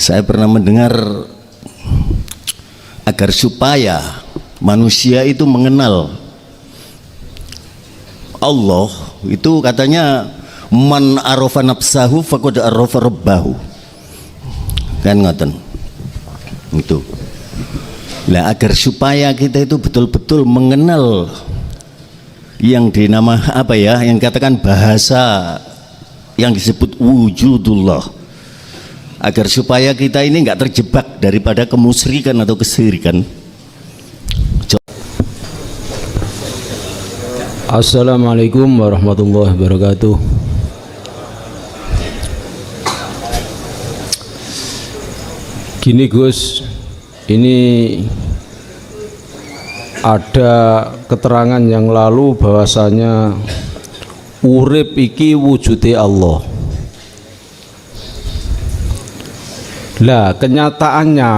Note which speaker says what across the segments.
Speaker 1: Saya pernah mendengar agar supaya manusia itu mengenal Allah, itu katanya man arafa nafsahu faqad arafa rabbahu. Kan ngoten. Itu. Nah, agar supaya kita itu betul-betul mengenal yang dinama apa ya, yang katakan bahasa yang disebut wujudullah, agar supaya kita ini enggak terjebak daripada kemusyrikan atau kesyirikan.
Speaker 2: Assalamualaikum warahmatullahi wabarakatuh. Gini Gus, ini ada keterangan yang lalu bahwasanya urip iki wujude Allah. Lah kenyataannya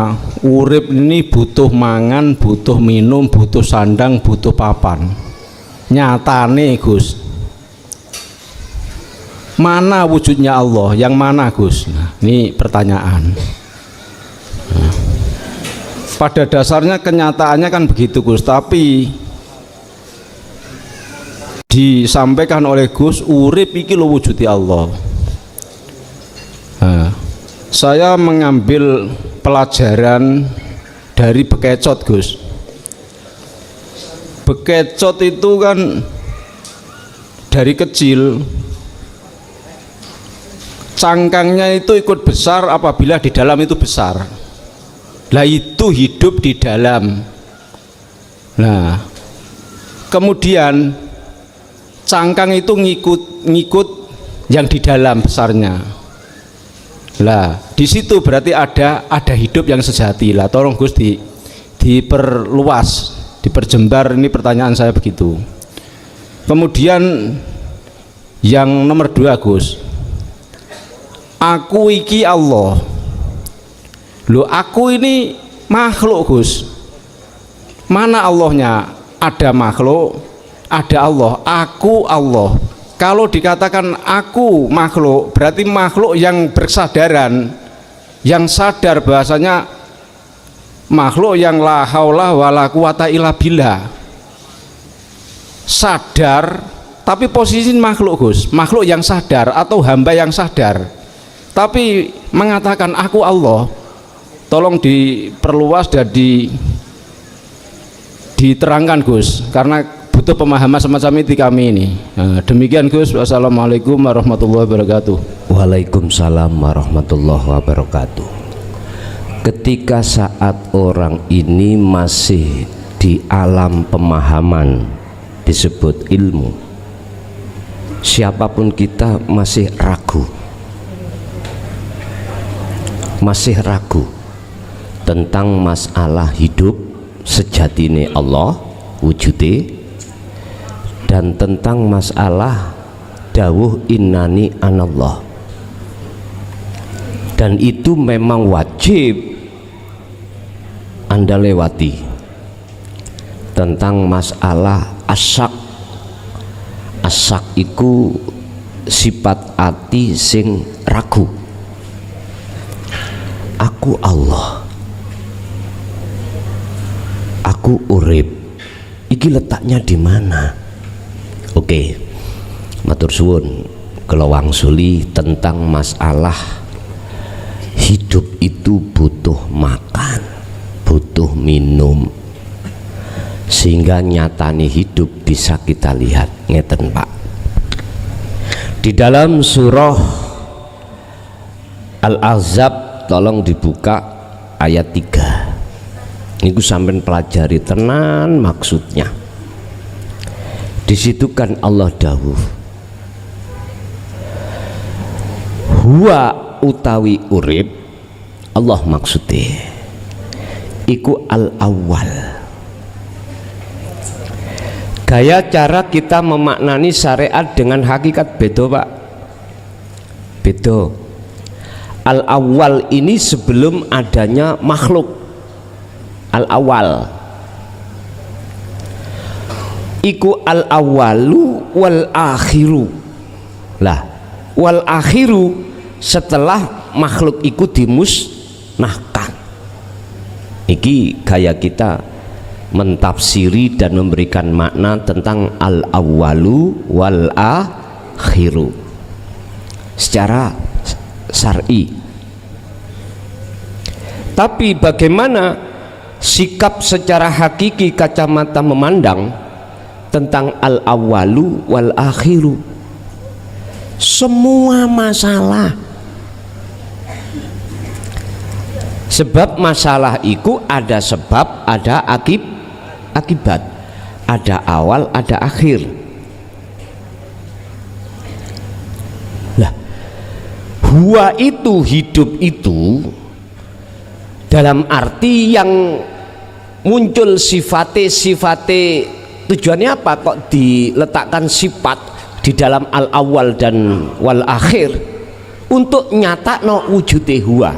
Speaker 2: urip ini butuh mangan, butuh minum, butuh sandang, butuh papan. Nyatane Gus, mana wujudnya Allah? Yang mana Gus? Nah, ini pertanyaan. Pada dasarnya kenyataannya kan begitu Gus, tapi disampaikan oleh Gus urip iki lho wujudi Allah. Nah, saya mengambil pelajaran dari bekecot Gus. Bekecot itu kan dari kecil cangkangnya itu ikut besar apabila di dalam itu besar. Lah itu hidup di dalam. Nah, kemudian cangkang itu ngikut yang di dalam besarnya. Lah, di situ berarti ada hidup yang sejati. Lah, tolong Gus diperluas, diperjembar, ini pertanyaan saya begitu. Kemudian yang nomor 2 Gus, aku iki Allah. Loh, aku ini makhluk Gus. Mana Allahnya? Ada makhluk, ada Allah. Aku Allah. Kalau dikatakan aku makhluk, berarti makhluk yang bersadaran, yang sadar bahasanya makhluk yang la haula wala quwata illa billah. Sadar, tapi posisi makhluk Gus, makhluk yang sadar atau hamba yang sadar. Tapi mengatakan aku Allah, tolong diperluas dan diterangkan Gus, karena butuh pemahaman semacam itu kami ini. Nah, demikian Gus. Wassalamualaikum warahmatullahi wabarakatuh.
Speaker 3: Waalaikumsalam warahmatullahi wabarakatuh. Ketika saat orang ini masih di alam pemahaman disebut ilmu, siapapun kita masih ragu tentang masalah hidup sejatine Allah wujude, dan tentang masalah dawuh innani anallah. Dan itu memang wajib Anda lewati tentang masalah asyak. Asyak iku sifat ati sing ragu. Aku Allah, aku urip, iki letaknya di mana? Oke, matur suwun kula wangsuli tentang masalah hidup itu butuh makan, butuh minum, sehingga nyatane hidup bisa kita lihat. Ngeten Pak, di dalam surah Al-Ahzab, tolong dibuka ayat 3. Niku sampean pelajari tenan maksudnya. Di situ kan Allah dawuh, huwa utawi urip, Allah maksudnya iku al-awwal. Gaya cara kita memaknani syariat dengan hakikat beda Pak, beda. Al-awwal ini sebelum adanya makhluk. Al-awwal iku al-awwalu wal akhiru. Lah, wal akhiru setelah makhluk iku dimusnahkan. Iki gaya kita mentafsiri dan memberikan makna tentang al-awwalu wal akhiru secara syar'i. Tapi bagaimana sikap secara hakiki kacamata memandang tentang al-awwalu wal akhiru? Semua masalah, sebab masalah itu ada sebab, ada akibat, ada awal, ada akhir. Lah, huwa itu hidup itu dalam arti yang muncul sifate tujuannya apa kok diletakkan sifat di dalam al-awwal dan wal akhir? Untuk nyata no wujude huwa.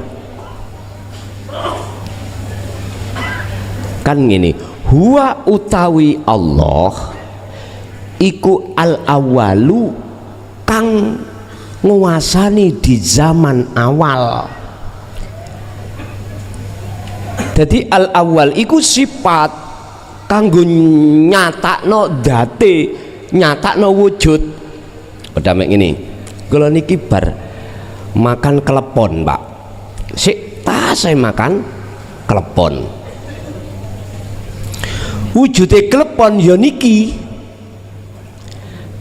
Speaker 3: Kan gini, huwa utawi Allah iku al-awwalu kang nguasani di zaman awal. Jadi al-awwal iku sifat kanggo nyatakno date, nyatakno wujud. Udah mek ngene. Kula niki bar makan klepon, Pak. Sik ta saya makan klepon. Wujude klepon ya niki.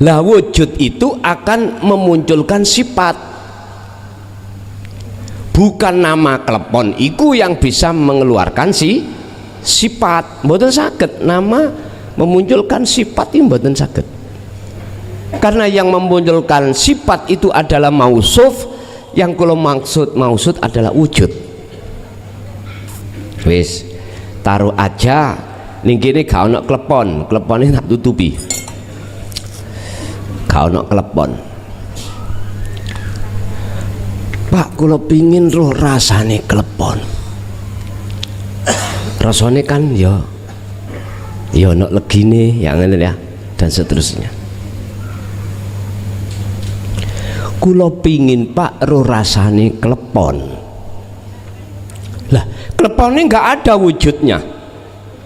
Speaker 3: Lah wujud itu akan memunculkan sifat. Bukan nama klepon iku yang bisa mengeluarkan sifat. Mboten saged nama memunculkan sifat ini mboten saged. Karena yang memunculkan sifat itu adalah mausuf, yang kula maksud adalah wujud. Wis, taruh aja ning kene gak ono klepon, klepone tak tutupi. Gak ono klepon. Pak, kula pingin roh rasane klepon. Rasane kan ya ono legine, ya ngene ya, dan seterusnya. Kula pingin Pak roh rasane klepon. Lah, klepone nggak ada wujudnya,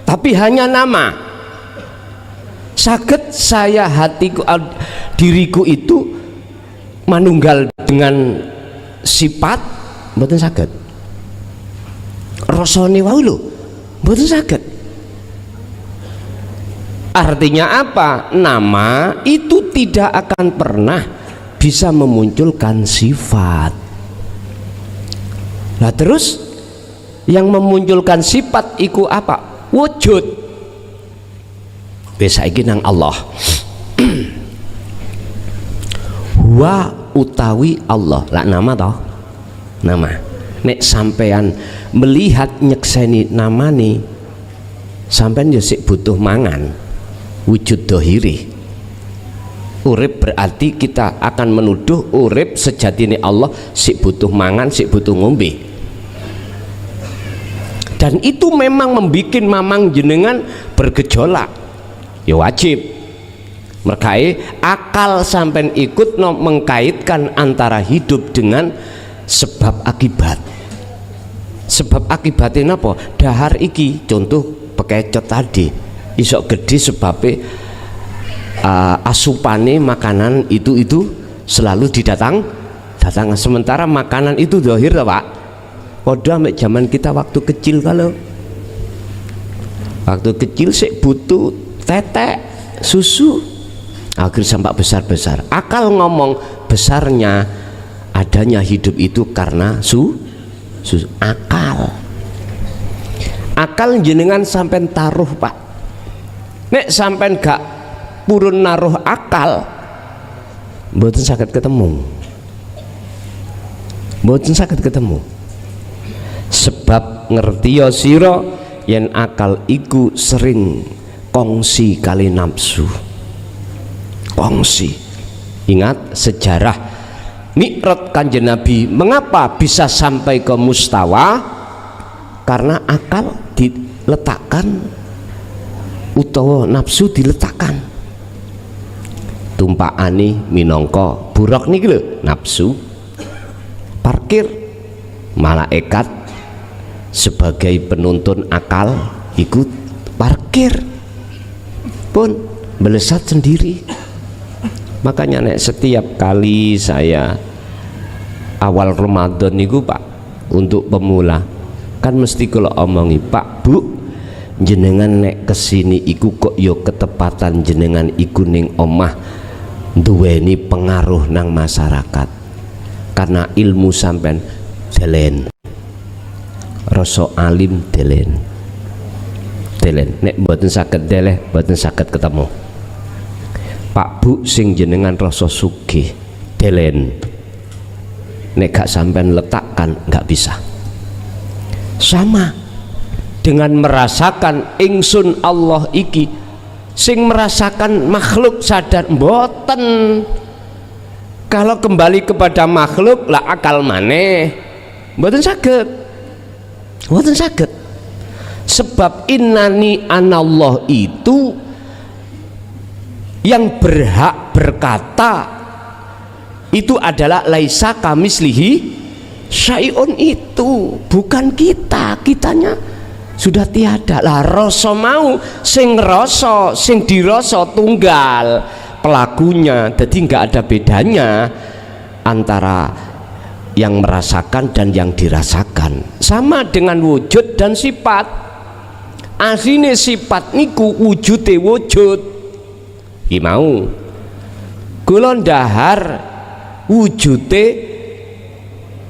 Speaker 3: tapi hanya nama. Saged saya hatiku, diriku itu manunggal dengan sifat, mboten saged. Rasane wae lho, mboten saged. Artinya apa? Nama itu tidak akan pernah bisa memunculkan sifat. Nah terus yang memunculkan sifat iku apa? Wujud. Wis saiki nang Allah. Huwa utawi Allah. Lah nama toh? Nama. Nek sampean melihat nyekseni namane, sampean ya sik butuh mangan. Wujud dohiri. Urip berarti kita akan menuduh urip sejatine Allah sik butuh mangan, sik butuh ngombe. Dan itu memang membuat mamang jenengan bergejolak. Ya wajib. Merkai akal sampai ikut mengkaitkan antara hidup dengan sebab akibat. Sebab akibatnya apa? Dahar iki contoh pekecot tadi isok gede sebabnya asupane makanan itu selalu datang. Sementara makanan itu zahir Pak. Padha mek zaman kita waktu kecil, kalau waktu kecil sik butuh tetek susu, akhir sampai besar-besar. Akal ngomong besarnya adanya hidup itu karena susu. Akal jenengan sampai taruh Pak. Nek sampai gak purun naruh akal, mboten saged ketemu. Mboten saged ketemu. Sebab ngerti ya sira yen akal iku sering kongsi kali nafsu. Kongsi. Ingat sejarah Mi'raj Kanjeng Nabi, mengapa bisa sampai ke mustawa? Karena akal diletakkan utawa nafsu diletakkan. Tumpakane minangka buruk niki lho, nafsu. Parkir malaikat sebagai penuntun akal ikut parkir pun melesat sendiri. Makanya nek setiap kali saya awal Ramadan niku Pak, untuk pemula kan mesti kalau omongi, Pak Bu jenengan nek kesini iku kok yo ketepatan jenengan iku ning omah duweni pengaruh nang masyarakat karena ilmu sampean delen, rasa alim delen nek mboten saged deleh mboten saged ketemu. Pak Bu sing jenengan rasa sugih delen, nek gak sampean letakkan gak bisa. Sama dengan merasakan ingsun Allah iki sing merasakan makhluk sadar mboten. Kalau kembali kepada makhluk lah akal maneh mboten saged, mboten saged. Sebab innani anallah itu yang berhak berkata itu adalah laisa kamislihi syai'un, itu bukan kita, kitanya sudah tiada lah. Rasa mau sing rasa sing dirasa tunggal pelakunya, jadi nggak ada bedanya antara yang merasakan dan yang dirasakan. Sama dengan wujud dan sifat. Asline sifat niku wujude wujud. Ki mau kula ndahar wujude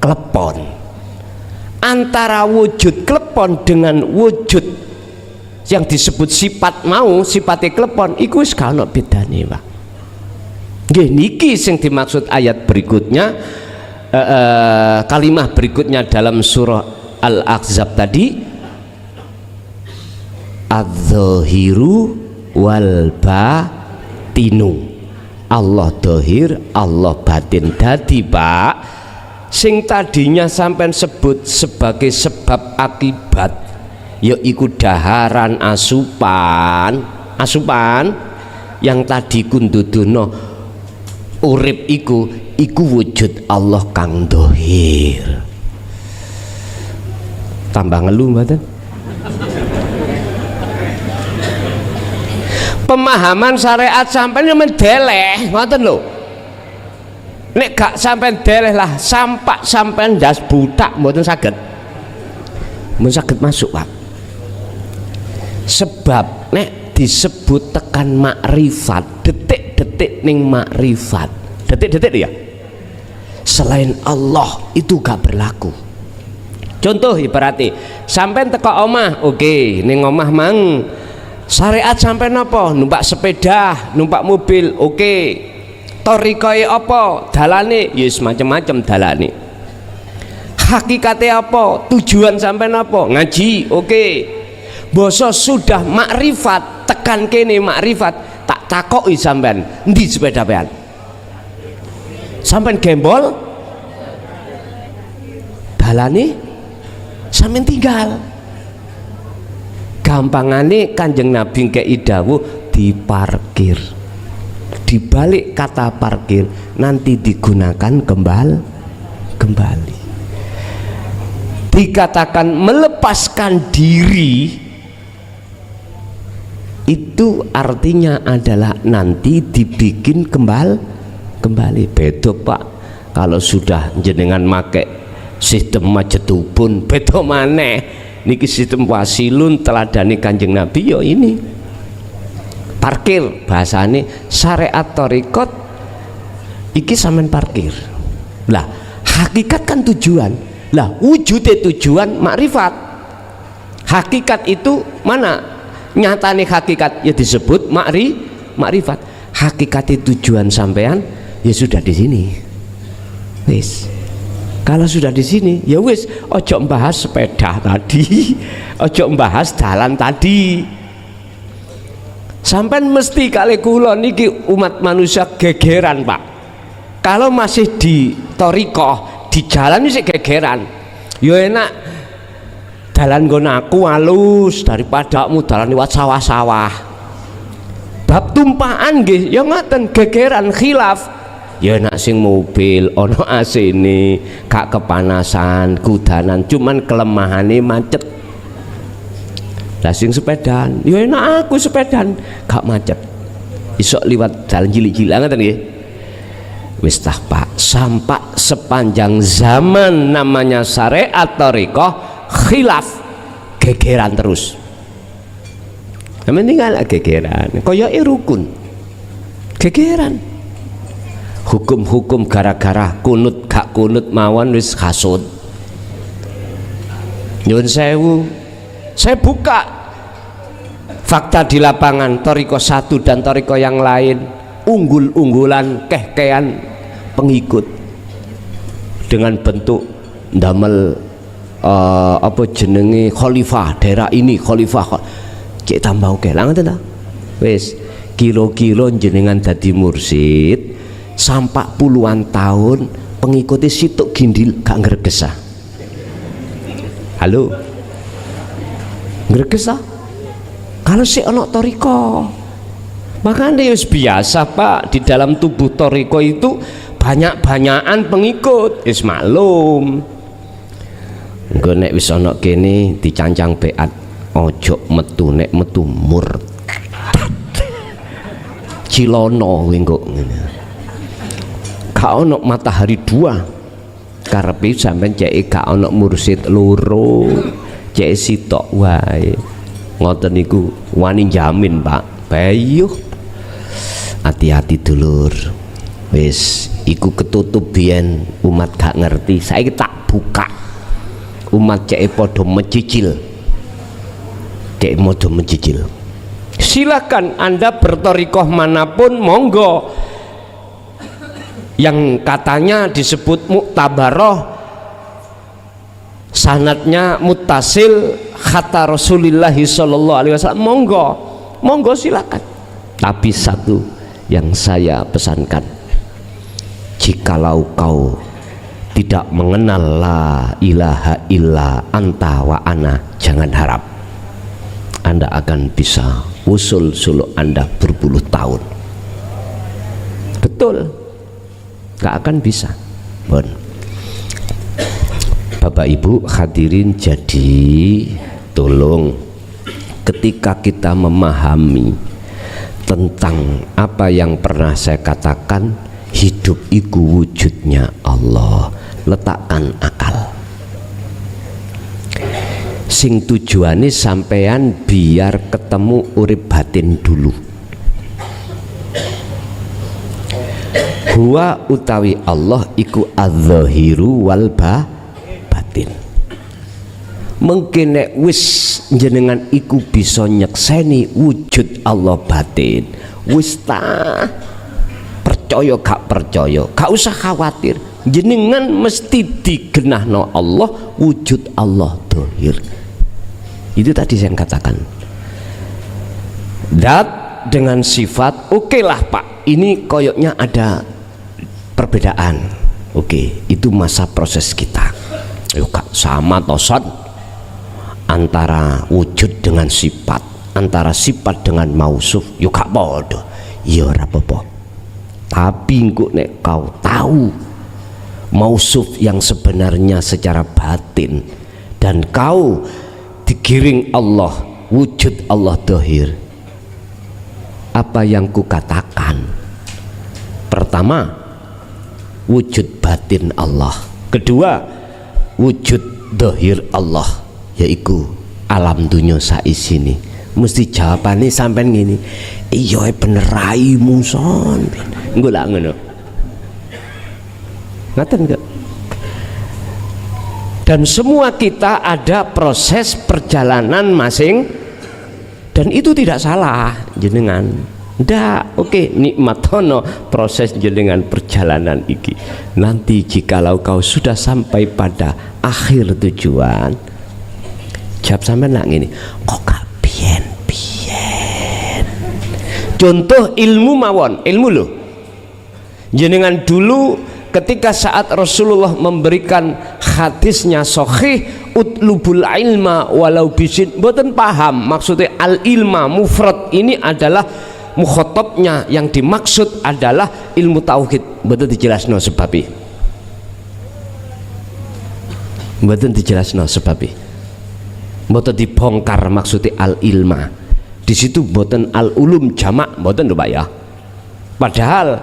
Speaker 3: klepon. Antara wujud klepon dengan wujud yang disebut sifat mau, sifatnya klepon iku wis gak ono bedane, Pak. Nggih niki sing dimaksud ayat berikutnya, kalimat berikutnya dalam surah Al-Ahzab tadi, adz-dzahiru wal batinu. Allah dohir, Allah batin. Dadi Pak, sing tadinya sampean sebut sebagai sebab akibat yaiku daharan asupan yang tadi kundudono urip iku wujud Allah kang dohir. Tambah ngeluh mboten? Pemahaman syariat sampean mendeleh ngoten lho. Nek gak sampean deleh lah sampak sampean ndas butak mboten saged. Mboten saged masuk, Pak. Sebab nek disebut tekan makrifat, detik-detik ning makrifat. Detik-detik ya. Selain Allah itu gak berlaku. Contoh ibarate sampean teko omah, oke, ning omah mang syariat sampean apa? Numpak sepeda, numpak mobil, oke. Torikoe apa? Dalane ya macam-macam dalane. Hakikate apa? Tujuan sampean apa? Ngaji, oke. Basa sudah makrifat, tekan kene makrifat, tak takoki sampean, endi sepeda pean? Sampean gembol? Dalane sampean tinggal. Gampangane Kanjeng Nabi kei dawuh diparkir. Di balik kata parkir nanti digunakan kembali. Dikatakan melepaskan diri itu artinya adalah nanti dibikin kembali. Beda Pak, kalau sudah jenengan make sistem majetubun beda maneh. Niki sistem wasilun teladani Kanjeng Nabi yo ini parkir, bahasane syariat torikot iki sampean parkir. Lah hakikat kan tujuan, lah wujudnya tujuan makrifat. Hakikat itu mana nyatane hakikat ya disebut makrifat. Hakikatnya tujuan sampean ya sudah di sini. Wis. Kalau sudah di sini ya wis, ojo membahas sepeda tadi, ojo membahas jalan tadi. Sampai mesti kali kula niki umat manusia gegeran, Pak. Kalau masih di torikoh, di jalan ini gegeran. Yo enak dalan nggon aku halus daripada kamu dalan liwat sawah-sawah. Bab tumpaan nggih, ya ngoten gegeran khilaf. ya nak sing mobil ono AC-ne gak kepanasan kudanan, cuman kelemahane macet. Lah sing sepedaan ya enak aku sepedaan gak macet, iso liwat dalan cilik-cilik ngoten nggih. Wis tah Pak, sampai sepanjang zaman namanya syariat thariqah khilaf, gegeran terus. Yang penting kan gegeran, koyoke rukun, gegeran. Hukum-hukum gara-gara kunut gak kunut mawon wis hasud. Nyuwun sewu, saya buka fakta di lapangan thariqah satu dan thariqah yang lain, unggul-unggulan keh-kehan pengikut dengan bentuk ndamel apa jenenge khalifah daerah ini, khalifah cek tambah oke lah ngoten ta. Wis kilo-kilo jenengan dadi mursid sampai puluhan tahun pengikuti situk gindil gak ngregesa. Halo, ngregesa kalau si ono thariqah. Makanya wis biasa Pak, di dalam tubuh thariqah itu banyak-banyakan pengikut, wis maklum. Engko nek wis ana kene dicancang beat, ojo metu, nek metu murtad. Cilono kuwi engko ngene. Gak ana matahari dua. Karepe sampean cek gak ana mursid loro, cek sitok wae. Ngoten niku wani jamin Pak. Bayuh. Hati-hati dulur. Wis iku ketutup biyen umat gak ngerti, saiki tak buka. Umat cek padha mecicil. Cek padha mecicil. Silakan Anda berthariqah manapun, monggo. Yang katanya disebut muktabaroh, sanadnya muttasil kata Rasulullah sallallahu alaihi wasallam, monggo, monggo silakan. Tapi satu yang saya pesankan, jikalau kau tidak mengenal la ilaha illa anta wa ana, jangan harap Anda akan bisa usul suluk Anda berpuluh tahun. Betul, gak akan bisa. Bon. Bapak Ibu hadirin, jadi tolong ketika kita memahami tentang apa yang pernah saya katakan, hidup iku wujudnya Allah, letakkan akal. Sing tujuane sampean biar ketemu urip batin dulu. Huwa utawi Allah iku adz-dzahiru wal batin. Mungkin nek wis jenengan iku bisa nyekseni wujud Allah batin, wis ta percaya gak percaya, gak usah khawatir, jenengan mesti digenahno Allah wujud Allah dzahir. Itu tadi saya katakan, dat dengan sifat. Oke lah Pak, ini koyoknya ada perbedaan. Oke, itu masa proses kita. Yuk Kak, sama tosan antara wujud dengan sifat, antara sifat dengan mausuf. Yuk Kak bodoh, ya ora apa-apa. Tapi engko nek kau tahu mausuf yang sebenarnya secara batin, dan kau digiring Allah, wujud Allah dzahir, apa yang kukatakan? Pertama, wujud batin Allah. Kedua, wujud dzahir Allah, yaitu alam dunya saisine. Mesti jawabannya sampean gini, iya bener raimu son. Engko lak ngono. Ngaten enggak? Dan semua kita ada proses perjalanan masing, dan itu tidak salah jenengan. Ndak, oke, nikmatono proses jenengan perjalanan iki. Nanti jikalau kau sudah sampai pada akhir tujuan, jawab sampean nak ngene, kok gak biyen-biyen. Contoh ilmu mawon, ilmu loh. Jenengan dulu ketika saat Rasulullah memberikan hadisnya sahih, utlubul ilma walau bisin, mboten paham maksudnya al ilma mufrad ini adalah mukhatabnya yang dimaksud adalah ilmu tauhid, mboten dijelasno sebabe. Mboten dijelasno sebabe. Mboten dibongkar maksudnya al ilma. Di situ mboten al ulum jamak, mboten lho Pak ya. Padahal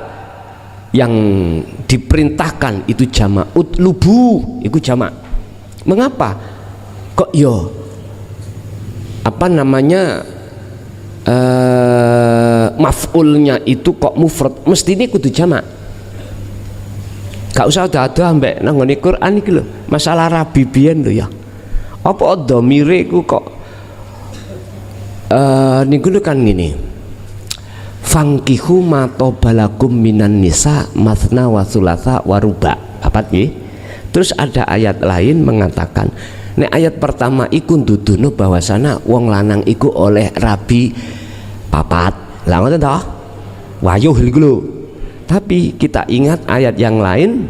Speaker 3: yang diperintahkan itu jamak, utlubu itu jamak. Mengapa kok yo apa namanya maf'ulnya itu kok mufrad, mesti ini kudu jamak. Gak usah ada ambek nang ngene Quran iki lho, masalah rabi biyen lho ya. Apa dhamire iku kok niku kan ngene. Fangkihu ma tobalakum minan nisa matsna wa thulatsa wa ruba. Papat nggih. Terus ada ayat lain mengatakan, nek ayat pertama iku nduduno bahwasana wong lanang iku oleh rabi papat. Lah ngoten to? Wayuh iku lho. Tapi kita ingat ayat yang lain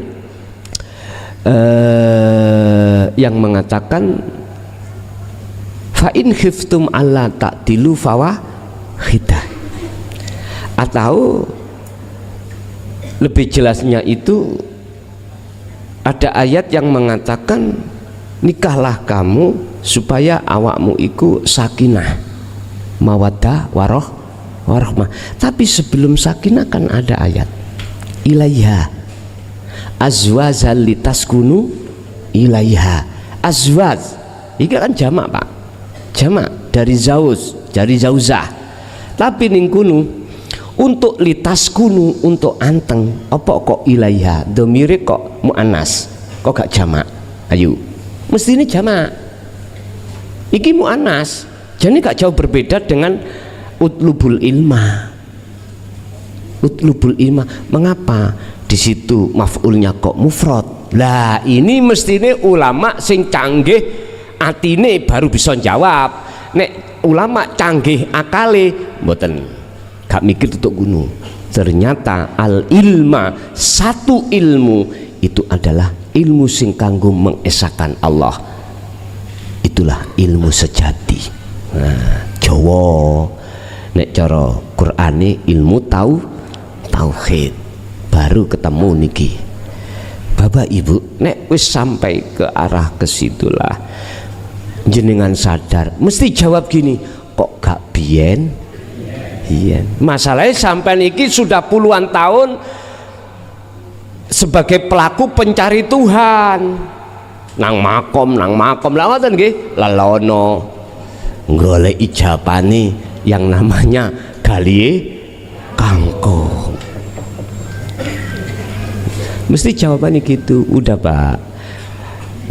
Speaker 3: yang mengatakan fa in khiftum alla ta'dilu fawahidah. Atau lebih jelasnya itu ada ayat yang mengatakan nikahlah kamu supaya awakmu iku sakinah mawaddah warahmah. Tapi sebelum sakinah kan ada ayat ilaiha azwazal litaskunu ilaiha. Azwaz ini kan jamak Pak, jamak dari zauz, dari zauzah. Tapi ning kunu untuk litaskunu, untuk anteng, apa kok ilaiha domire kok muannas, kok gak jamak? Ayo mesti ini jamak, iki muannas, jadi gak jauh berbeda dengan utlubul ilma. Utlubul ilma, mengapa di situ maf'ulnya kok mufrad? Lah ini mestine ulama sing canggih atine baru bisa jawab. Nek ulama canggih akale mboten, gak mikir tutuk gunung. Ternyata al ilma, satu ilmu itu adalah ilmu sing kanggo mengesahkan Allah. Itulah ilmu sejati. Nah, Jawa nek cara Qur'ane ilmu tauhid baru ketemu niki. Bapak Ibu, nek wis sampai ke arah kesitulah jenengan sadar mesti jawab gini, kok gak biyen? Iya. Masalahnya sampai niki sudah puluhan tahun sebagai pelaku pencari Tuhan. Nang makom lah ngoten nggih, lalono golek ijabane yang namanya galie kangkung. Mesti jawabannya gitu. Udah Pak,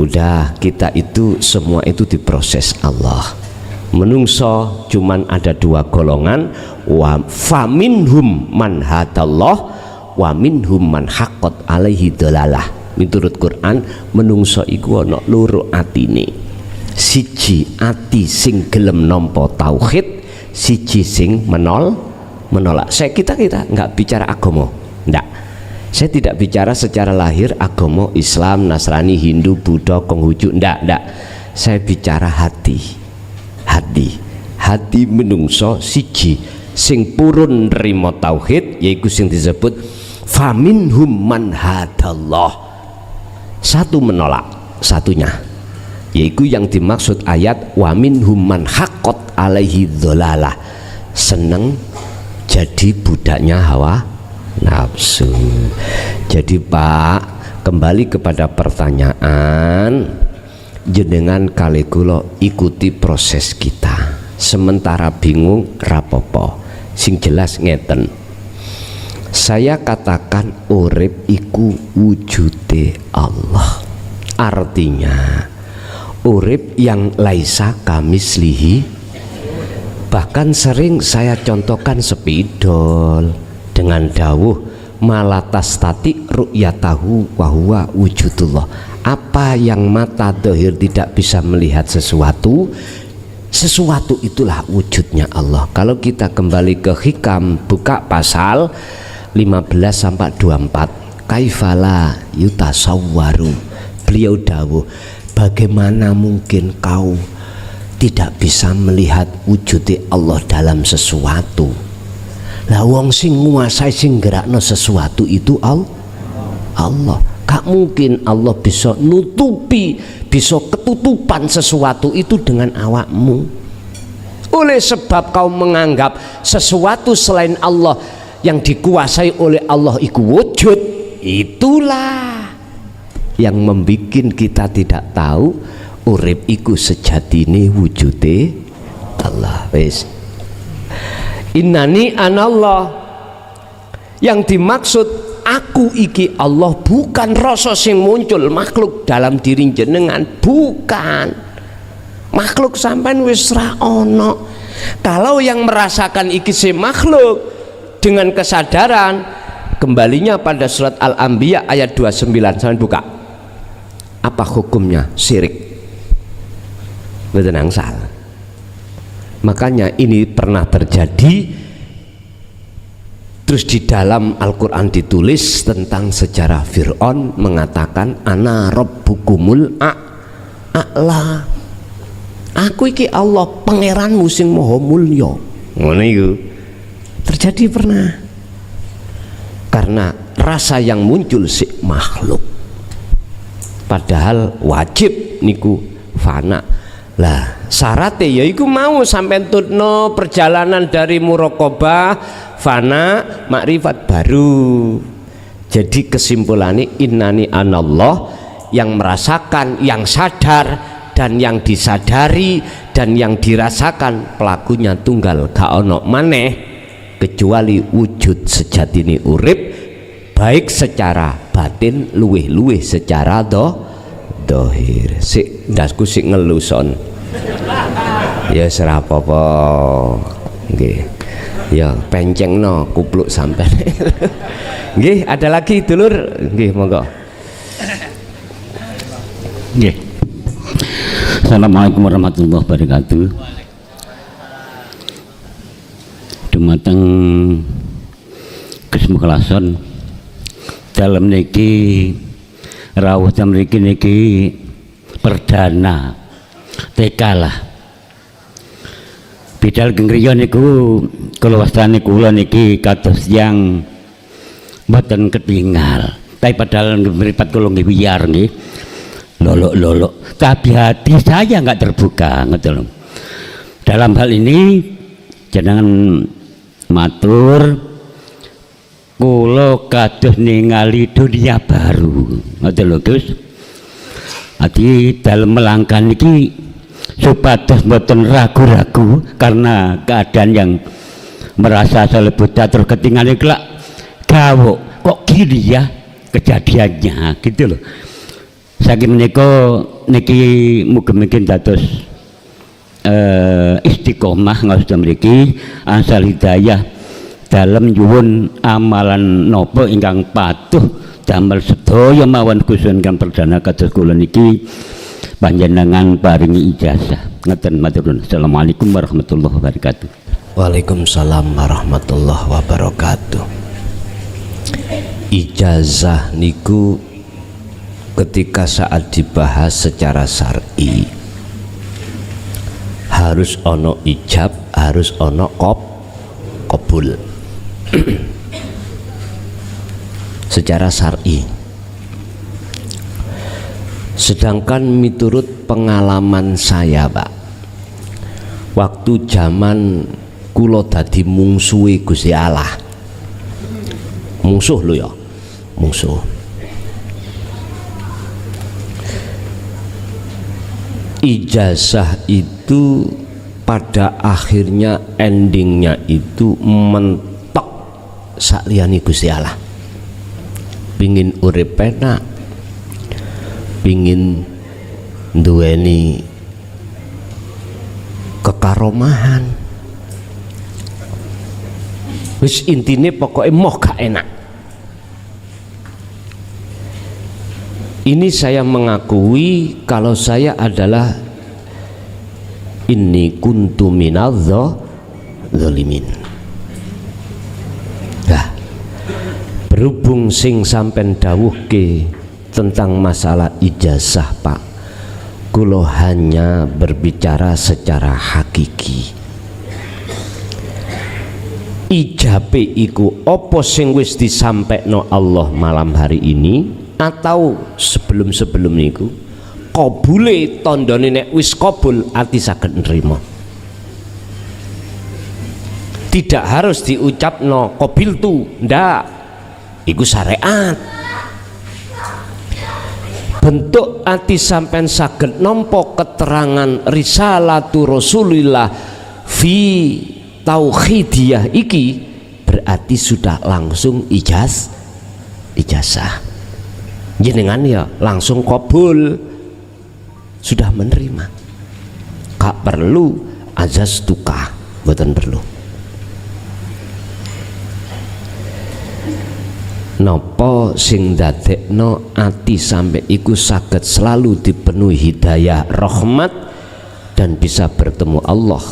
Speaker 3: udah, kita itu semua itu diproses Allah. Menungso cuman ada dua golongan, wa faminhum man hadallah wa minhum man haqqat alaihi dalalah. Miturut Quran, menungso iku ana loro atine. Siji ati sing gelem nampa tauhid, siji sing menolak. Kita nggak bicara agama, enggak. Saya tidak bicara secara lahir agama Islam, Nasrani, Hindu, Buddha, Konghucu, enggak. Saya bicara hati menungso siji sing purun nrimo tauhid, yaiku sing disebut faminhum man hadallah. Satu menolak satunya, yaitu yang dimaksud ayat wa minhum man haqqat alaihi dhalalah, seneng jadi budaknya hawa nafsu. Jadi Pak, kembali kepada pertanyaan jenengan kali kula ikuti proses kita. Sementara bingung rapopo, sing jelas ngeten, saya katakan urip iku wujude Allah. Artinya urip yang laisa kamislihi. Bahkan sering saya contohkan spidol dengan dawuh malatastati ru'yatahu wa huwa wujudullah. Apa yang mata dohir tidak bisa melihat sesuatu itulah wujudnya Allah. Kalau kita kembali ke Hikam, buka pasal 15 sampai 24, kaifala yutasawwaru, beliau dawuh, bagaimana mungkin kau tidak bisa melihat wujud Allah dalam sesuatu. Lah wong sing nguasai sing gerakno sesuatu itu Allah. Gak mungkin Allah bisa nutupi, bisa ketutupan sesuatu itu dengan awakmu. Oleh sebab kau menganggap sesuatu selain Allah yang dikuasai oleh Allah iku wujud, itulah yang membuat kita tidak tahu urip iku sejatine wujude Allah. Wis. Innani anallah, yang dimaksud aku iki Allah bukan rasa sing muncul makhluk dalam diri jenengan, bukan. Makhluk sampean wis ra ono. Kalau yang merasakan iki si makhluk dengan kesadaran, kembalinya pada surat Al-Anbiya ayat 29, sampean buka. Apa hukumnya syirik? Mboten angsal. Makanya ini pernah terjadi. Terus di dalam Al-Quran ditulis tentang sejarah Fir'aun mengatakan ana rabbukumul a'la, aku iki Allah pangeranmu sing maha mulya. Ngono iku terjadi pernah, karena rasa yang muncul si makhluk, padahal wajib niku fana. Lah syaratnya yaiku mau sampai tutno perjalanan dari muraqabah fana makrifat baru. Jadi kesimpulannya innani anallah, yang merasakan, yang sadar dan yang disadari dan yang dirasakan pelakunya tunggal, gak ono maneh kecuali wujud sejatine urip, baik secara batin luwih-luwih secara dohir. Sik ndasku sik ngeluson. Ya ora apa-apa. Nggih. Ya pencengno kupluk sampean. Nggih, ada lagi dulur? Nggih, monggo.
Speaker 4: Nggih. Assalamualaikum warahmatullahi wabarakatuh. Dumateng kesmukhlasan dalam niki rawuh jam niki perdana TK lah. Bidal gengriya niku kula wastani kula niki kados yang mboten ketinggal. Tapi padahal mripat kula nggih wiyar nggih. Lolok-lolok. Tapi hati saya enggak terbuka, ngoten lho. Dalam hal ini jenengan matur kula kados ningali dunia baru. Ngoten lho, Gus. Ati dalam melangkah niki supados mboten ragu-ragu karena keadaan yang merasa selebut terus ketinggalan kelak gawok kok gini ya kejadiannya gitu loh. Saking menika niki mugi-mugi dados istiqomah ngaos mriki asal hidayah dalam nyuwun amalan nopo ingkang patuh damel sedaya mawon kusun kang perdana kados kula niki panjenengan paringi ijazah. Ngeten matur nuwun. Assalamualaikum warahmatullahi wabarakatuh.
Speaker 3: Waalaikumsalam warahmatullahi wabarakatuh. Ijazah niku ketika saat dibahas secara syar'i harus ono ijab, harus ono qabul. Secara syar'i. Sedangkan miturut pengalaman saya, Pak, waktu zaman kula dadi mungsuhe Gusti Allah, musuh lho ya, musuh. Ijazah itu pada akhirnya endingnya itu mentok sakliyane Gusti Allah. Pingin urip penak, pingin duweni kekaromahan, wis intine pokoknya moh gak enak. Ini saya mengakui kalau saya adalah inni kuntu minadh-dhalimin. Nah, berhubung sing sampean dawuhke tentang masalah ijazah, Pak, kula hanya berbicara secara hakiki. ijabe iku apa sing wis disampaikan Allah malam hari ini atau sebelum niku, kabule tandane nek wis kabul ati saged nrimo. Tidak harus diucapno qabiltu, ndak, iku syariat. Bentuk ati sampean saged nampa keterangan risalatu Rasulillah fi tauhidiyah iki berarti sudah langsung ijazah. Jenengan ya langsung kabul, sudah menerima. Gak perlu azas tukah, mboten perlu. Napa sing ndadekno ati sampai iku saged selalu dipenuhi hidayah rahmat dan bisa bertemu Allah?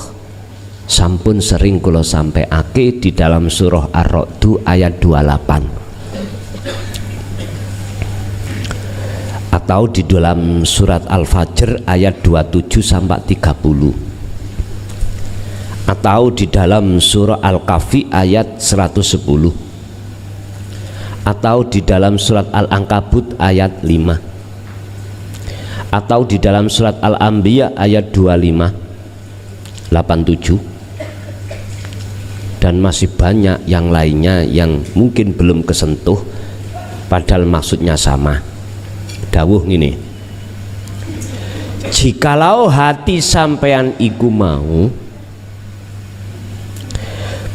Speaker 3: Sampun sering kula sampaiake di dalam surah Ar-Ra'd ayat 28 atau di dalam surat Al-Fajr ayat 27 sampai 30 atau di dalam surah Al-Kahfi ayat 110 atau di dalam surat Al-Ankabut ayat 5 atau di dalam surat Al-Anbiya ayat 25 87 dan masih banyak yang lainnya yang mungkin belum kesentuh padahal maksudnya sama. Dawuh ngene, jikalau hati sampean iku mau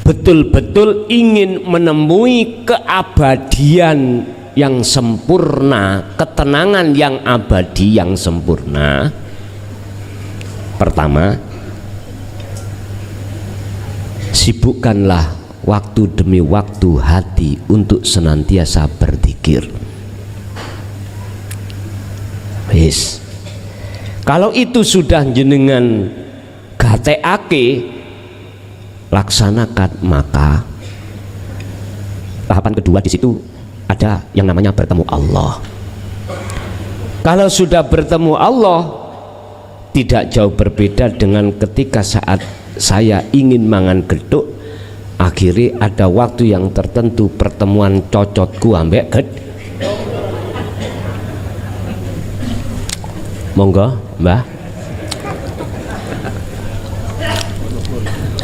Speaker 3: betul-betul ingin menemui keabadian yang sempurna, ketenangan yang abadi yang sempurna, pertama, sibukkanlah waktu demi waktu hati untuk senantiasa berzikir. Wis, kalau itu sudah jenengan gateake, laksanakan, maka tahapan kedua di situ ada yang namanya bertemu Allah. Kalau sudah bertemu Allah, tidak jauh berbeda dengan ketika saat saya ingin mangan geduk, akhirnya ada waktu yang tertentu pertemuan cocotku ambek monggo Mbah.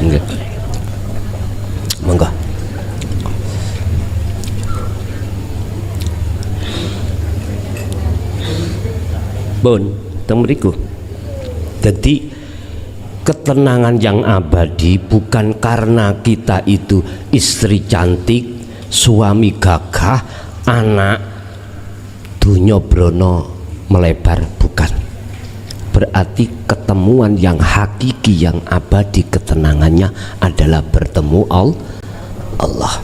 Speaker 3: Nggih. Monggo. Bon, teng mriku. Jadi ketenangan yang abadi bukan karena kita itu istri cantik, suami gagah, anak dunya brono melebar, bukan. Berarti ketemuan yang hakiki yang abadi ketenangannya adalah bertemu Allah.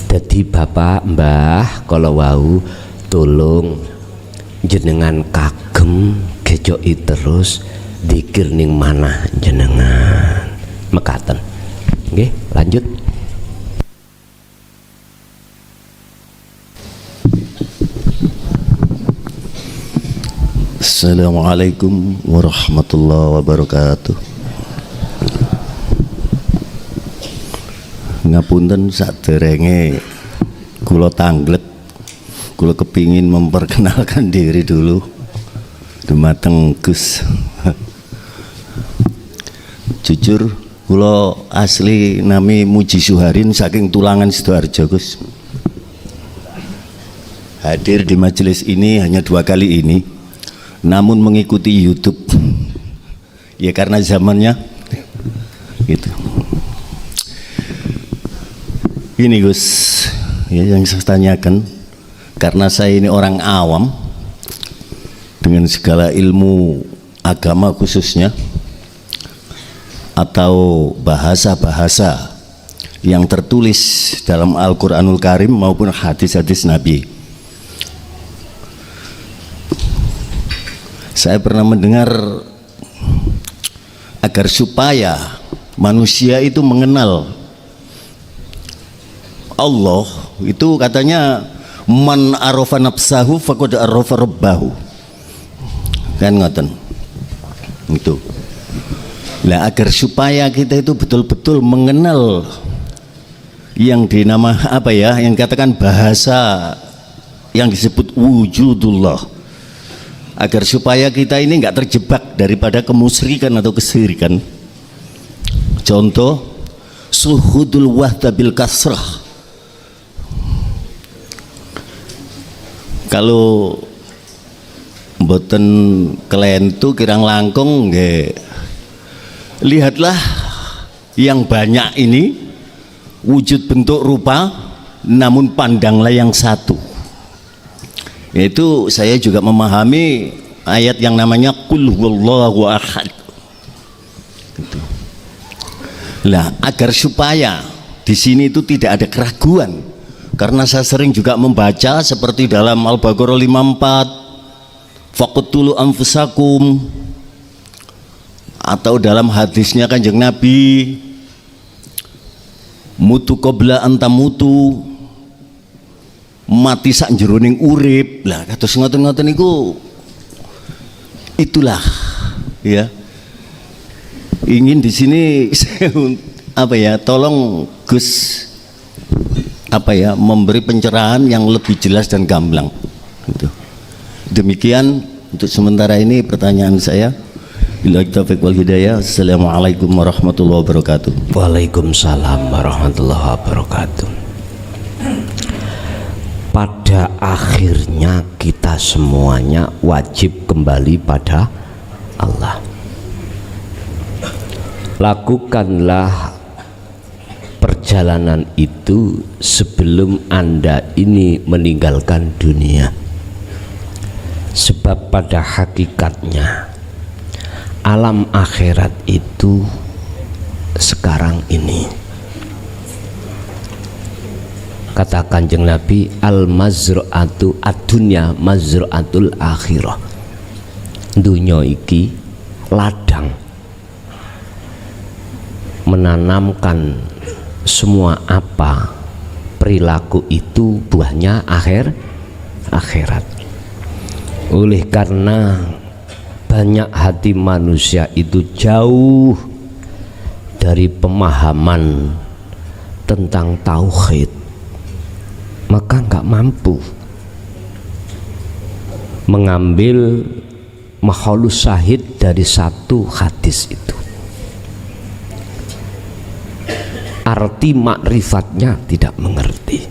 Speaker 3: Jadi bapak mbah kalau wau tolong jenengan kagem gejoki terus dikir ning manah jenengan mekaten. Nggih, lanjut.
Speaker 1: Assalamualaikum warahmatullahi wabarakatuh. Ngapunten saderenge kula tanglet, kula kepingin memperkenalkan diri dulu dumateng Gus. Jujur kula asli nami Muji Suharin saking Tulangan Sidoarjo, Gus. Hadir di majelis ini hanya 2 kali ini, namun mengikuti YouTube ya karena zamannya gitu. Ini Gus ya, yang saya tanyakan, karena saya ini orang awam dengan segala ilmu agama khususnya atau bahasa-bahasa yang tertulis dalam Al-Quranul Karim maupun hadis-hadis Nabi. Saya pernah mendengar agar supaya manusia itu mengenal Allah itu katanya man arafa nafsahu faqad arafa rabbahu, kan ngoten itu. Lah agar supaya kita itu betul-betul mengenal yang dinama apa ya, yang katakan bahasa yang disebut wujudullah, agar supaya kita ini nggak terjebak daripada kemusyrikan atau kesyirikan. Contoh, suhudul wahda bil kasrah. Kalau mboten kelentu kirang langkung nggih, lihatlah yang banyak ini wujud bentuk rupa, namun pandanglah yang satu. Yaitu saya juga memahami ayat yang namanya qul huwallahu ahad. Gitu. Lah, agar supaya di sini itu tidak ada keraguan, karena saya sering juga membaca seperti dalam Al-Baqarah 54, faqtulu anfusakum, atau dalam hadisnya Kanjeng Nabi, mutu qabla antamutu, mati sak jeroning urip. Lah kados ngoten-ngoten niku, itulah ya, ingin di sini apa ya, tolong Gus apa ya, memberi pencerahan yang lebih jelas dan gamblang gitu. Demikian untuk sementara ini pertanyaan saya. Billahi taufiq wal hidayah. Assalamualaikum warahmatullahi wabarakatuh.
Speaker 3: Waalaikumsalam warahmatullahi wabarakatuh. Pada akhirnya kita semuanya wajib kembali pada Allah. Lakukanlah perjalanan itu sebelum Anda ini meninggalkan dunia. Sebab pada hakikatnya alam akhirat itu sekarang ini. Kata Kanjeng Nabi, al-mazru'atu ad-dunya mazru'atul akhirah. Dunya iki ladang menanamkan semua apa perilaku itu buahnya akhirat. Oleh karena banyak hati manusia itu jauh dari pemahaman tentang tauhid, maka nggak mampu mengambil makhlus syahid dari satu hadis itu. Arti makrifatnya tidak mengerti,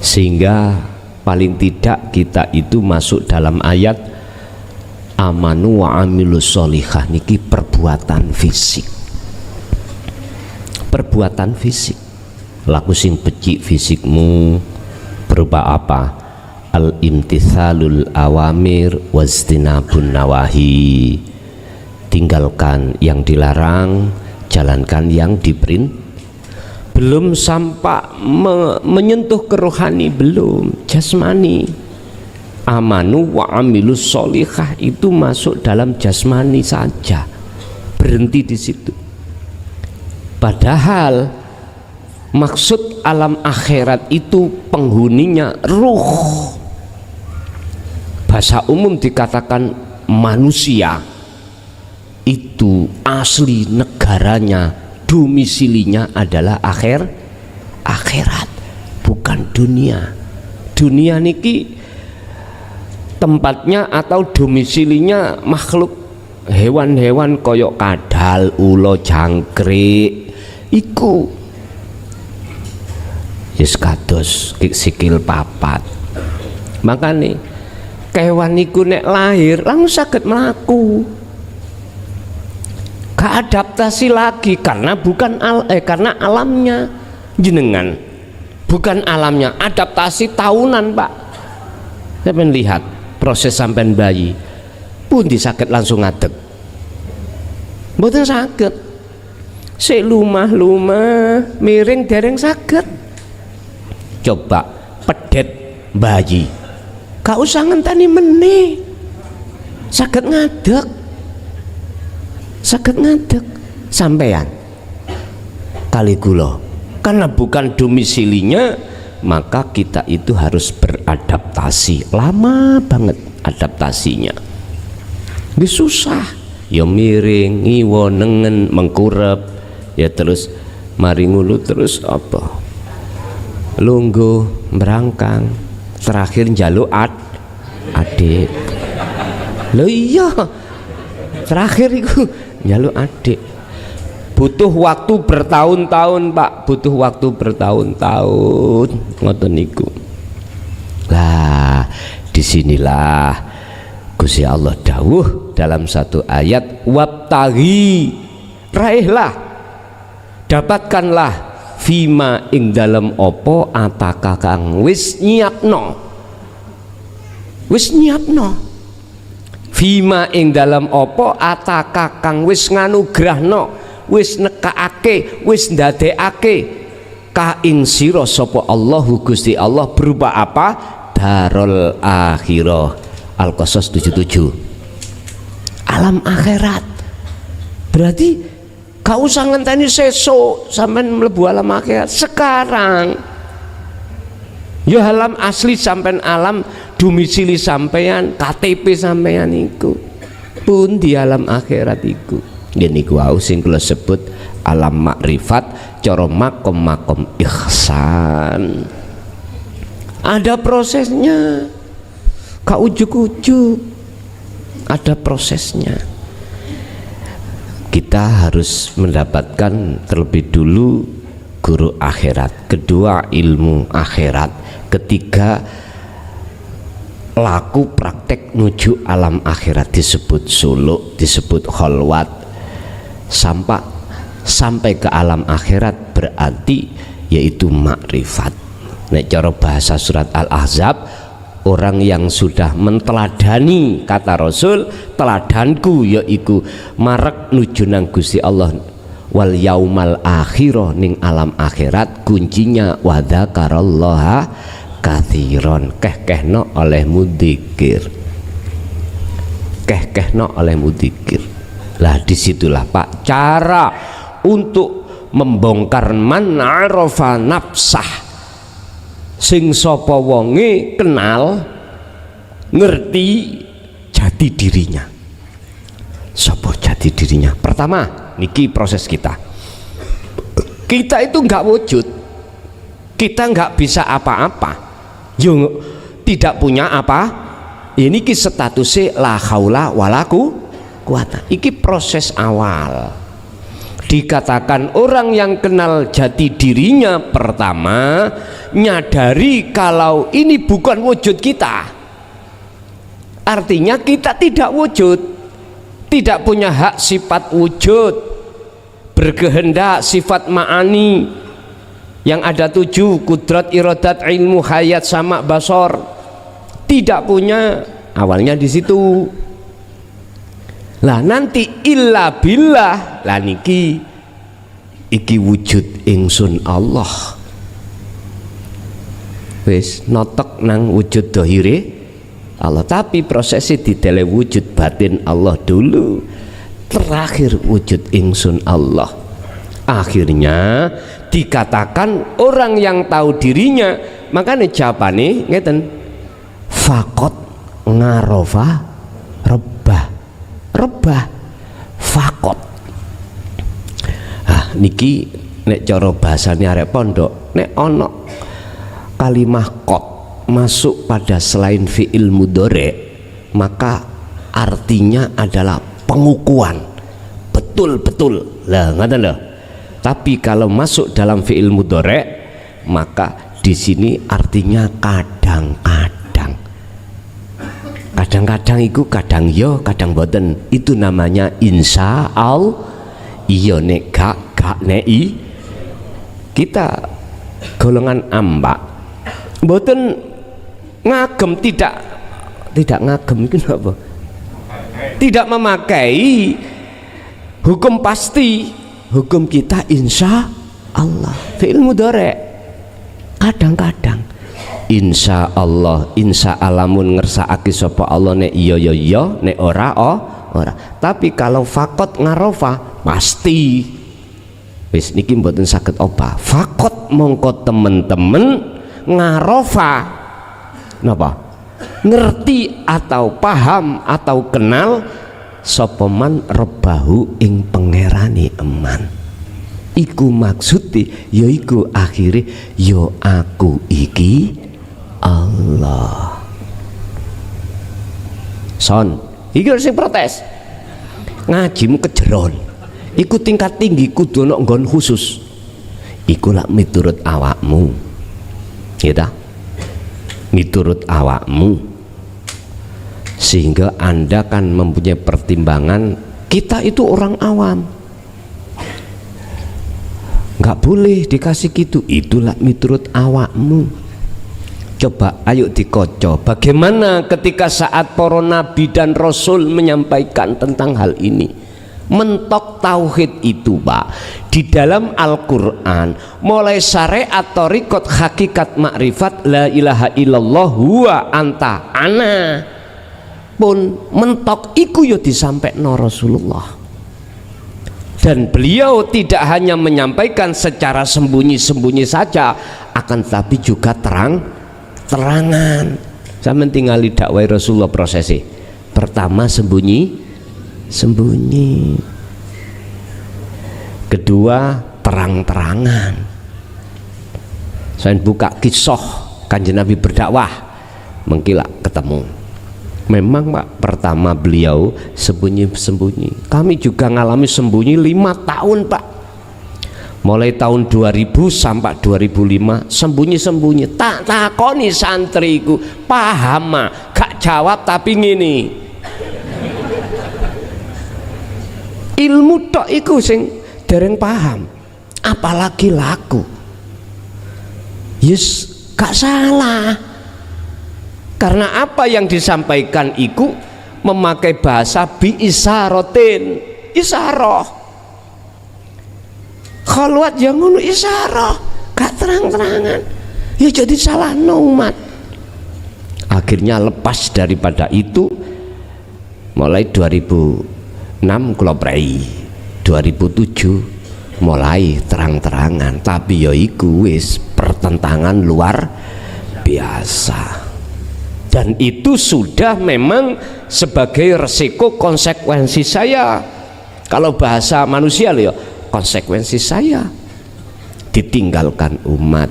Speaker 3: sehingga paling tidak kita itu masuk dalam ayat amanu wa amilus sholihah niki perbuatan fisik. Perbuatan fisik, laku sing becik fisikmu berupa apa? Al imtithalul awamir wastinabun nawahi. Tinggalkan yang dilarang, jalankan yang diperintah. Belum sampai menyentuh ke rohani, belum, jasmani. Amanu wa amilus sholihah itu masuk dalam jasmani saja, berhenti di situ. Padahal maksud alam akhirat itu penghuninya ruh. Bahasa umum dikatakan manusia itu asli negaranya, domisilinya adalah akhirat, bukan dunia. Dunia niki tempatnya atau domisilinya makhluk hewan-hewan koyok kadal, ulo, jangkrik iku yes kados sikil papat. Makanya kewan iku nek lahir langsung saged mlaku, gak adaptasi lagi karena bukan karena alamnya jenengan, bukan alamnya. Adaptasi tahunan Pak. Sampeyan lihat proses sampean bayi pun disakit langsung ngadeg, mboten saged. Sik lumah-lumah miring dereng saged. Coba pedet bayi, gak usah ngenteni meneh, saged ngadeg. Saged ngadeg sampean kali kula, karena bukan domisilinya, maka kita itu harus beradaptasi. Lama banget adaptasinya, ini susah ya, miring, ngiwo, nengen, mengkurep ya, terus mari ngono terus apa lungguh berangkang terakhir njaluk adik. Lho iya terakhir itu njaluk adik. Butuh waktu bertahun-tahun Pak, butuh waktu bertahun-tahun ngoten niku. Lah disinilah Gusti Allah dawuh dalam satu ayat, wabtaghi, raihlah, dapatkanlah, fima ing dalem opo ataka kang wis nyiapno, fima ing dalem opo ataka kang wis nganugrahno, wis nekaake, wis ndadekake ka ing sira sapa Allahu Gusti Allah berupa apa? Darul akhirah. Al-Qasas 77, alam akhirat. Berarti gak usah ngenteni sesuk sampean mlebu alam akhirat sekarang. Ya alam asli sampean alam domisili sampean, KTP sampean iku pun di alam akhirat iku. Nggih niku wau sing kula sebut alam makrifat cara makom ihsan. Ada prosesnya, gak ujuk-ujuk, ada prosesnya. Kita harus mendapatkan terlebih dulu guru akhirat, kedua ilmu akhirat, ketiga laku praktek menuju alam akhirat disebut suluk, disebut kholwat. Sampai ke alam akhirat berarti yaitu makrifat. Nek cara bahasa surat Al-Ahzab, orang yang sudah menteladani kata Rasul, teladanku yaiku marek nuju nang Gusti Allah wal yaumal akhirah ning alam akhirat, kuncinya wa dzakarallaha katsiran, kehno oleh mudzikir, kehno oleh mudzikir. Lah disitulah Pak cara untuk membongkar man arafa nafsah, sing sapa wonge kenal ngerti jati dirinya. Sapa jati dirinya? Pertama niki proses kita itu nggak wujud, kita nggak bisa apa-apa, yo tidak punya apa. Ini ki statusnya la haula wala quwata. Iki proses awal. Dikatakan orang yang kenal jati dirinya pertama nyadari kalau ini bukan wujud kita, artinya kita tidak wujud, tidak punya hak sifat wujud, berkehendak sifat ma'ani yang ada 7, kudrat, iradat, ilmu, hayat, sama, basor, tidak punya. Awalnya di situ. Lah nanti illa billah, lah niki iki wujud ingsun Allah. Wis notok nang wujud dohire Allah, tapi prosesnya ditele wujud batin Allah dulu, terakhir wujud ingsun Allah. Akhirnya dikatakan orang yang tahu dirinya, makanya jawabannya ngeten, fakot ngarofa rebah fakot. Niki nek cara bahasane arek pondok, nek ono kalimah kot masuk pada selain fi'il mudhari, maka artinya adalah pengukuhan, betul-betul lah, ngoten lho. Tapi kalau masuk dalam fi'il mudhari, maka di sini artinya kadang-kadang itu kadang yo kadang boten, itu namanya insya Allah. Iya nek gak nei kita golongan ambak boten ngagem, tidak ngagem itu apa, tidak memakai hukum pasti, hukum kita insya Allah fi'il mudhari. Kadang-kadang insya Allah, insya alamun ngersakake sapa Allah nek iya ya iya, nek ora ora. Tapi kalau fakot ngarofa pasti wis niki mboten saged obah. Fakot mongko temen-temen ngarofa napa? Ngerti atau paham atau kenal sapa man rebahu ing pangerane eman. iku maksude yaiku akhire ya aku iki Allah. Son iki sing protes ngajimu kejeron iku tingkat tinggi kudu ana nggon khusus iku lak miturut awakmu ya ta, miturut awakmu, sehingga Anda kan mempunyai pertimbangan kita itu orang awam nggak boleh dikasih gitu, itulah miturut awakmu. Coba ayo dikoco bagaimana ketika saat para nabi dan rasul menyampaikan tentang hal ini. Mentok tauhid itu Pak di dalam Al-Quran mulai syariat thariqat hakikat makrifat la ilaha illallah huwa anta ana pun mentok iku yo disampaikno Rasulullah. Dan beliau tidak hanya menyampaikan secara sembunyi-sembunyi saja, akan tetapi juga terang-terangan. Sampeyan tingali dakwah Rasulullah prosesnya. Pertama sembunyi, kedua terang-terangan. Saya buka kisah Kanjeng Nabi berdakwah, mengkilak ketemu. Memang Pak, pertama beliau sembunyi-sembunyi. Kami juga ngalami sembunyi 5 tahun Pak. Mulai tahun 2000 sampai 2005 sembunyi-sembunyi. Tak takoni santriku, paham mah, gak jawab tapi ngini. Ilmu tok iku sing dereng paham, apalagi laku. Yes, gak salah. Karena apa yang disampaikan iku memakai bahasa bi isarotin, isaroh. Khalwat yang ngono isaroh, gak terang-terangan. Ya jadi salah umat. Akhirnya lepas daripada itu, mulai 2006 kula prei, 2007 mulai terang-terangan. Tapi ya iku wis pertentangan luar biasa. Dan itu sudah memang sebagai resiko konsekuensi saya. Kalau bahasa manusia loh ya, konsekuensi saya ditinggalkan umat,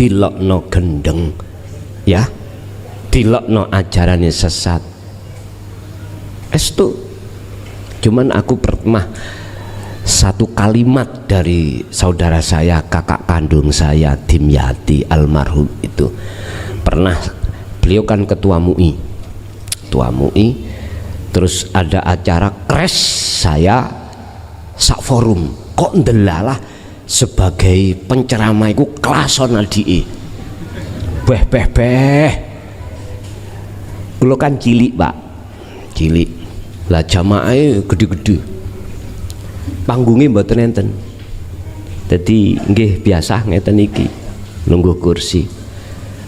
Speaker 3: dilokno gendeng ya, dilokno ajaran yang sesat. Estu cuman aku pernah satu kalimat dari saudara saya, kakak kandung saya Dimyati almarhum itu pernah. Beliau kan ketua MUI, terus ada acara kres saya sak forum kok ndelalah sebagai penceramah iku klasonal die beh kula kan cilik Pak, cilik lah jamaah gede-gede panggungnya mboten enten, jadi nggih biasa ngeten iki nunggu kursi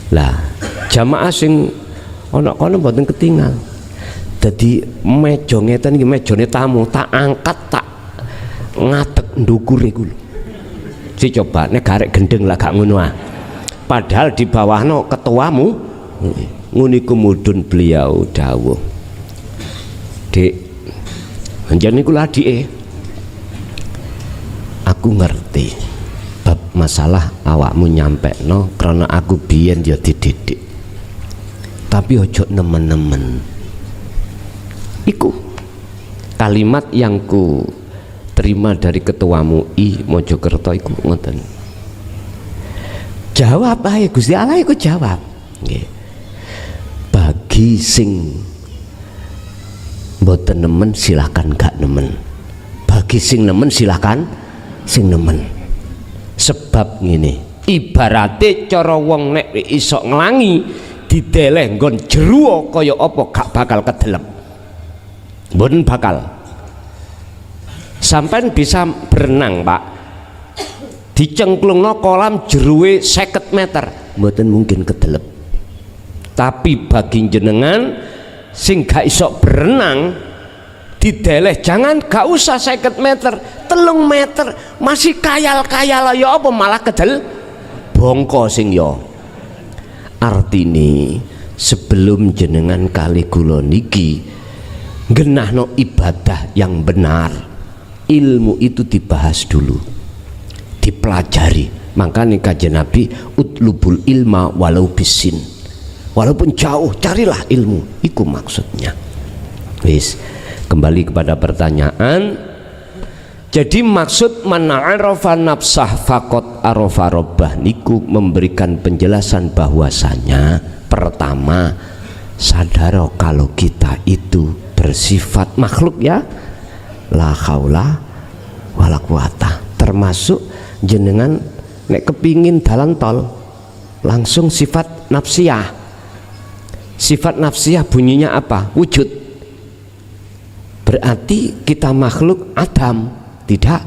Speaker 3: lah. Jamaah sing ana kono mboten ketinggal. Dadi meja ngeten iki mejane tamu tak angkat tak ngadeg ndukure iku lho. Si coba nek garek gendeng lah gak ngono ah. Padahal di bawahno ketuamu ngono iku mudhun beliau dawuh. Dik, anjen niku lha adike. Aku ngerti bab masalah awakmu nyampekno karena aku biyen ya dididik. Tapi ojo nemen-nemen. Iku kalimat yang ku terima dari ketua MUI Mojokerto iku ngoten. Jawab ae Gusti Allah iku jawab. Nggih. Bagi sing mboten nemen silakan gak nemen. Bagi sing nemen silakan sing nemen. Sebab ngene, ibarate cara wong nek iso nglangi dideleh nggon jeruo kaya apa gak bakal kedelep, mboten bakal. Sampean bisa berenang Pak, dicengklungno kolam jeruwe 50 meter mboten mungkin kedelep. Tapi bagi jenengan sing gak iso berenang dideleh jangan gak usah 50 meter 3 meter masih kayal-kayal ya apa malah kedel bongko sing yo. Artine sebelum jenengan kali kula niki genahno ibadah yang benar, ilmu itu dibahas dulu. dipelajari. Makanya kajian Nabi utlubul ilma walau bisin, walaupun jauh carilah ilmu, itu maksudnya. Wis, kembali kepada pertanyaan. Jadi maksud man arafa nafsah faqad arafa rabbah niku memberikan penjelasan bahwasanya pertama sadar kalau kita itu bersifat makhluk ya, la haula wala quwata, termasuk jenengan nek kepingin dalan tol langsung sifat nafsiyah. Sifat nafsiyah bunyinya apa? Wujud. Berarti kita makhluk Adam, tidak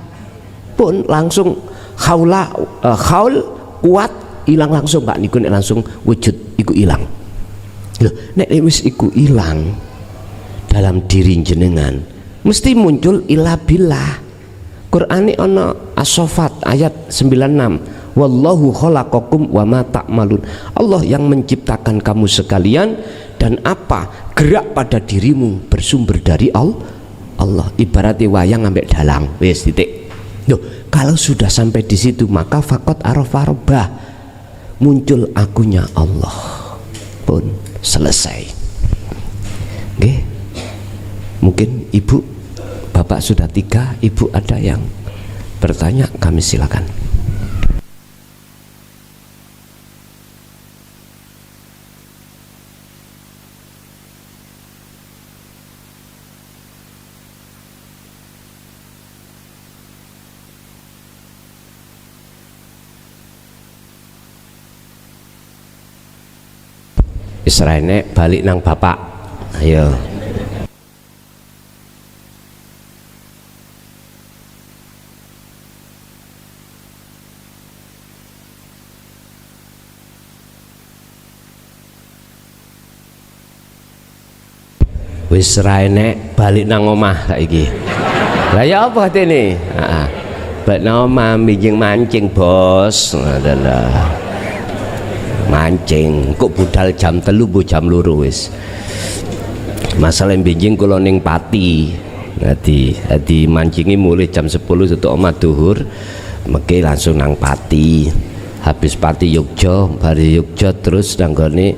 Speaker 3: pun langsung haula haul kuat hilang langsung Pak niku nek langsung wujud iku hilang. Loh, nek wis iku hilang dalam diri jenengan mesti muncul ila billah. Qur'ane ana As-Saffat ayat 96, wallahu khalaqakum wa ma ta'malun. Allah yang menciptakan kamu sekalian dan apa gerak pada dirimu bersumber dari Allah. Ibaratnya wayang ambek dalang, wis titik. Loh, kalau sudah sampai di situ maka faqad arafa rabbah, muncul akunya Allah, pun selesai. Oke, mungkin ibu bapak sudah 3, ibu ada yang bertanya, kami silakan. Israene balik nang bapak, ayo. Wis raene balik nang omah saiki. Lah ya apa atene? Heeh. Balik nang omah mijing mancing, Bos. Adalah mancing kok budal jam 3 bu jam 2 wis. Masalah bijing kula ning Pati. Dadi mancingi mulai jam 10 tutuk omah duhur, mengke langsung nang Pati. Habis Pati Yogya, bari Yogya terus nang gone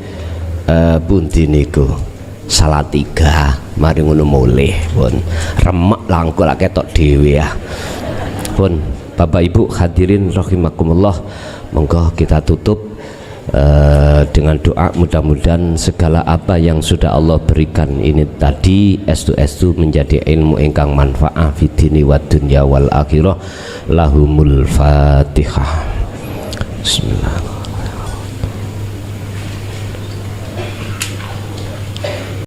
Speaker 3: pundi niku? Salatiga, mari ngono mulih pun remek langkul lak ketok dhewe ya. Pun Bapak Ibu hadirin rahimakumullah, monggo kita tutup dengan doa, mudah-mudahan segala apa yang sudah Allah berikan ini tadi estu menjadi ilmu ingkang manfaat fid dini wad dunya wal akhirah. Lahumul Fatihah. Bismillah.